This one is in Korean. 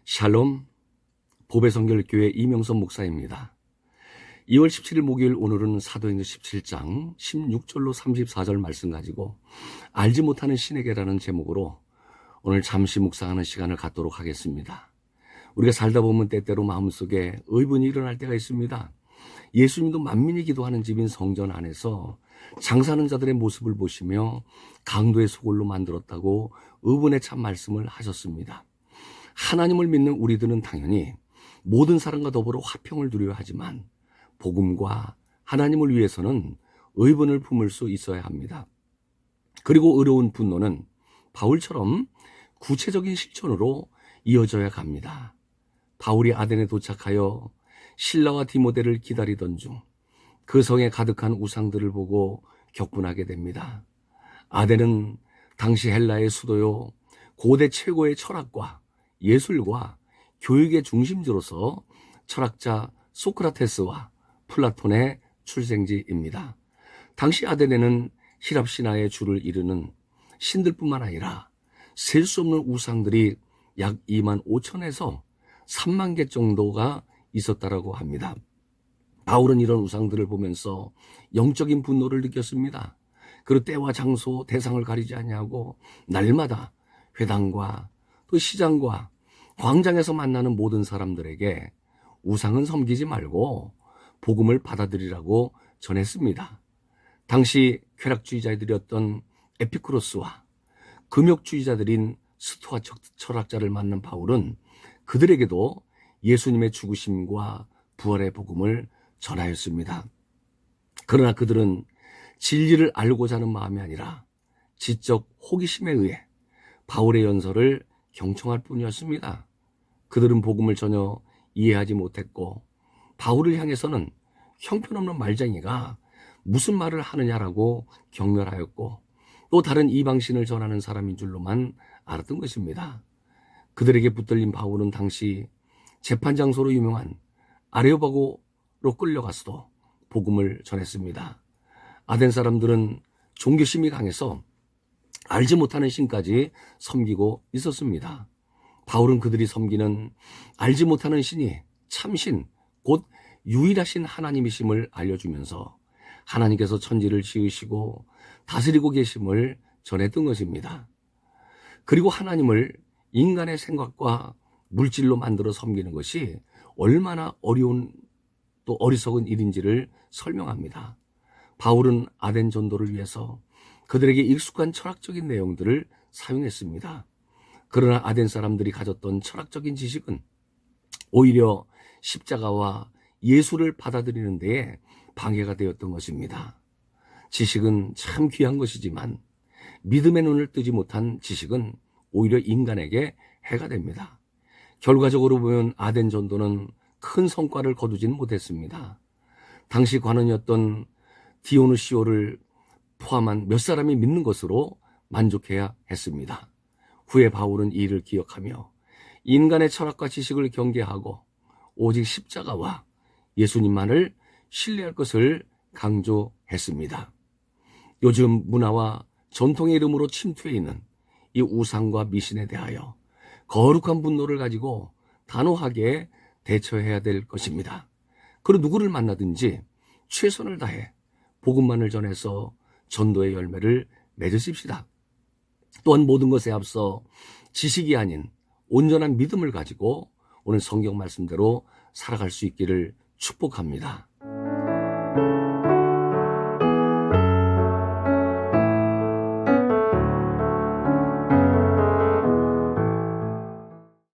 샬롬, 보배성결교회 이명선 목사입니다. 2월 17일 목요일 오늘은 사도행전 17장 16절로 34절 말씀 가지고 알지 못하는 신에게라는 제목으로 오늘 잠시 묵상하는 시간을 갖도록 하겠습니다. 우리가 살다 보면 때때로 마음속에 의문이 일어날 때가 있습니다. 예수님도 만민이 기도하는 집인 성전 안에서 장사하는 자들의 모습을 보시며 강도의 소굴로 만들었다고 의문의 참 말씀을 하셨습니다. 하나님을 믿는 우리들은 당연히 모든 사람과 더불어 화평을 누려야 하지만 복음과 하나님을 위해서는 의분을 품을 수 있어야 합니다. 그리고 의로운 분노는 바울처럼 구체적인 실천으로 이어져야 갑니다. 바울이 아덴에 도착하여 실라와 디모데를 기다리던 중 그 성에 가득한 우상들을 보고 격분하게 됩니다. 아덴은 당시 헬라의 수도요, 고대 최고의 철학과 예술과 교육의 중심지로서 철학자 소크라테스와 플라톤의 출생지입니다. 당시 아덴에는 히랍 신화의 주를 이루는 신들뿐만 아니라 셀 수 없는 우상들이 약 2만 5천에서 3만 개 정도가 있었다라고 합니다. 바울은 이런 우상들을 보면서 영적인 분노를 느꼈습니다. 그리고 때와 장소, 대상을 가리지 아니하고 날마다 회당과 또 시장과 광장에서 만나는 모든 사람들에게 우상은 섬기지 말고 복음을 받아들이라고 전했습니다. 당시 쾌락주의자들이었던 에피쿠로스와 금욕주의자들인 스토아 철학자를 만난 바울은 그들에게도 예수님의 죽으심과 부활의 복음을 전하였습니다. 그러나 그들은 진리를 알고자 하는 마음이 아니라 지적 호기심에 의해 바울의 연설을 경청할 뿐이었습니다. 그들은 복음을 전혀 이해하지 못했고 바울을 향해서는 형편없는 말쟁이가 무슨 말을 하느냐라고 경멸하였고 또 다른 이방신을 전하는 사람인 줄로만 알았던 것입니다. 그들에게 붙들린 바울은 당시 재판장소로 유명한 아레오바고로 끌려가서도 복음을 전했습니다. 아덴 사람들은 종교심이 강해서 알지 못하는 신까지 섬기고 있었습니다. 바울은 그들이 섬기는 알지 못하는 신이 참신, 곧 유일하신 하나님이심을 알려주면서 하나님께서 천지를 지으시고 다스리고 계심을 전했던 것입니다. 그리고 하나님을 인간의 생각과 물질로 만들어 섬기는 것이 얼마나 어려운 또 어리석은 일인지를 설명합니다. 바울은 아덴 전도를 위해서 그들에게 익숙한 철학적인 내용들을 사용했습니다. 그러나 아덴 사람들이 가졌던 철학적인 지식은 오히려 십자가와 예수를 받아들이는 데에 방해가 되었던 것입니다. 지식은 참 귀한 것이지만 믿음의 눈을 뜨지 못한 지식은 오히려 인간에게 해가 됩니다. 결과적으로 보면 아덴 전도는 큰 성과를 거두진 못했습니다. 당시 관원이었던 디오누시오를 포함한 몇 사람이 믿는 것으로 만족해야 했습니다. 후에 바울은 이 일을 기억하며 인간의 철학과 지식을 경계하고 오직 십자가와 예수님만을 신뢰할 것을 강조했습니다. 요즘 문화와 전통의 이름으로 침투해 있는 이 우상과 미신에 대하여 거룩한 분노를 가지고 단호하게 대처해야 될 것입니다. 그리고 누구를 만나든지 최선을 다해 복음만을 전해서 전도의 열매를 맺으십시다. 또한 모든 것에 앞서 지식이 아닌 온전한 믿음을 가지고 오늘 성경 말씀대로 살아갈 수 있기를 축복합니다.